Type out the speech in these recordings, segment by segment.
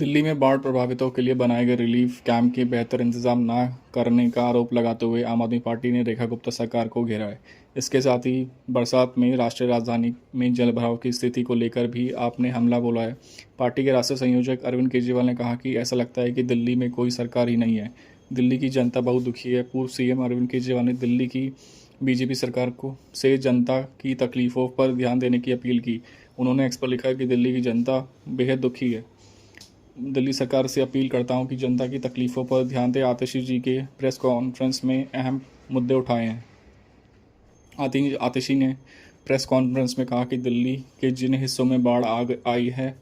दिल्ली में बाढ़ प्रभावितों के लिए बनाए गए रिलीफ कैंप के बेहतर इंतजाम न करने का आरोप लगाते हुए आम आदमी पार्टी ने रेखा गुप्ता सरकार को घेरा है। इसके साथ ही बरसात में राष्ट्रीय राजधानी में जलभराव की स्थिति को लेकर भी आपने हमला बोला है। पार्टी के राष्ट्रीय संयोजक अरविंद केजरीवाल ने कहा कि ऐसा लगता है कि दिल्ली में कोई सरकार ही नहीं है, दिल्ली की जनता बहुत दुखी है। पूर्व सीएम अरविंद केजरीवाल ने दिल्ली की बीजेपी सरकार को से जनता की तकलीफ़ों पर ध्यान देने की अपील की। उन्होंने एक्स पर लिखा कि दिल्ली की जनता बेहद दुखी है। दिल्ली सरकार से अपील करता हूं कि जनता की तकलीफ़ों पर ध्यान दें। आतिशी जी के प्रेस कॉन्फ्रेंस में अहम मुद्दे उठाए हैं। आतिशी ने प्रेस कॉन्फ्रेंस में कहा कि दिल्ली के जिन हिस्सों में बाढ़ आई है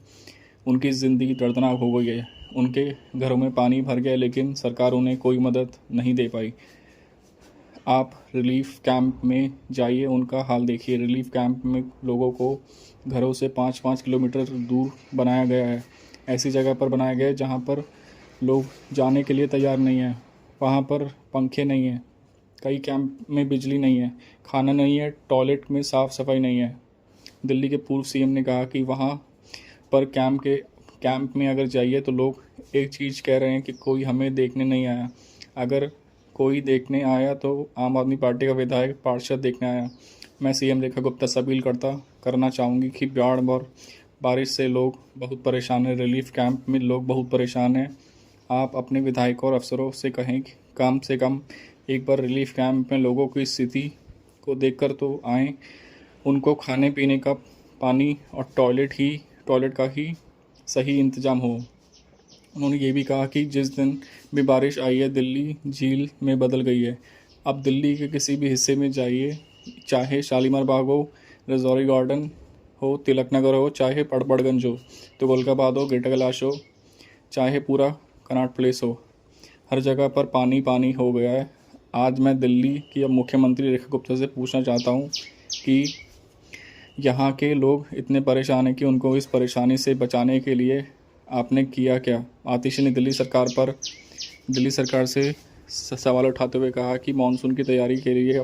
उनकी ज़िंदगी दर्दनाक हो गई है। उनके घरों में पानी भर गया, लेकिन सरकार उन्हें कोई मदद नहीं दे पाई। आप रिलीफ कैंप में जाइए, उनका हाल देखिए। रिलीफ कैंप में लोगों को घरों से 5-5 किलोमीटर दूर बनाया गया है। ऐसी जगह पर बनाया गया है जहाँ पर लोग जाने के लिए तैयार नहीं हैं। वहाँ पर पंखे नहीं हैं, कई कैंप में बिजली नहीं है, खाना नहीं है, टॉयलेट में साफ़ सफाई नहीं है। दिल्ली के पूर्व सीएम ने कहा कि वहाँ पर कैंप में अगर जाइए तो लोग एक चीज़ कह रहे हैं कि कोई हमें देखने नहीं आया। अगर कोई देखने आया तो आम आदमी पार्टी का विधायक पार्षद देखने आया। मैं सीएम रेखा गुप्ता से अपील करना चाहूँगी कि बाढ़ और बारिश से लोग बहुत परेशान हैं। रिलीफ कैंप में लोग बहुत परेशान हैं। आप अपने विधायकों और अफसरों से कहें कि कम से कम एक बार रिलीफ कैंप में लोगों की स्थिति को देखकर तो आएँ। उनको खाने पीने का पानी और टॉयलेट का ही सही इंतज़ाम हो। उन्होंने ये भी कहा कि जिस दिन भी बारिश आई है दिल्ली झील में बदल गई है। अब दिल्ली के किसी भी हिस्से में जाइए, चाहे शालीमार बाग हो, रजौरी गार्डन हो, तिलक नगर हो, चाहे पड़पड़गंज हो, तुगलकाबाद हो, ग्रेटर कैलाश हो, चाहे पूरा कनॉट प्लेस हो, हर जगह पर पानी पानी हो गया है। आज मैं दिल्ली की अब मुख्यमंत्री रेखा गुप्ता से पूछना चाहता हूँ कि यहाँ के लोग इतने परेशान हैं कि उनको इस परेशानी से बचाने के लिए आपने किया क्या। आतिशी ने दिल्ली सरकार से सवाल उठाते हुए कहा कि मानसून की तैयारी के लिए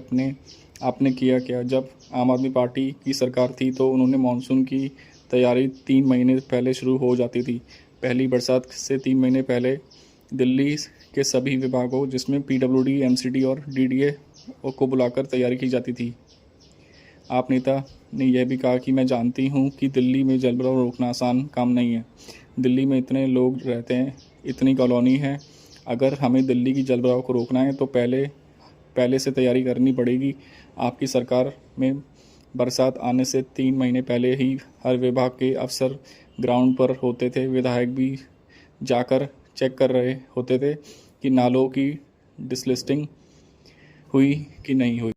आपने किया क्या। जब आम आदमी पार्टी की सरकार थी तो उन्होंने मानसून की तैयारी 3 महीने पहले शुरू हो जाती थी। पहली बरसात से 3 महीने पहले दिल्ली के सभी विभागों जिसमें पीडब्ल्यूडी, एमसीडी और डीडीए को बुलाकर तैयारी की जाती थी। आप नेता ने यह भी कहा कि मैं जानती हूं कि दिल्ली में जलभराव रोकना आसान काम नहीं है। दिल्ली में इतने लोग रहते हैं, इतनी कॉलोनी है। अगर हमें दिल्ली की जलभराव को रोकना है तो पहले से तैयारी करनी पड़ेगी। आपकी सरकार में बरसात आने से 3 महीने पहले ही हर विभाग के अफसर ग्राउंड पर होते थे। विधायक भी जाकर चेक कर रहे होते थे कि नालों की डिसलिस्टिंग हुई कि नहीं हुई।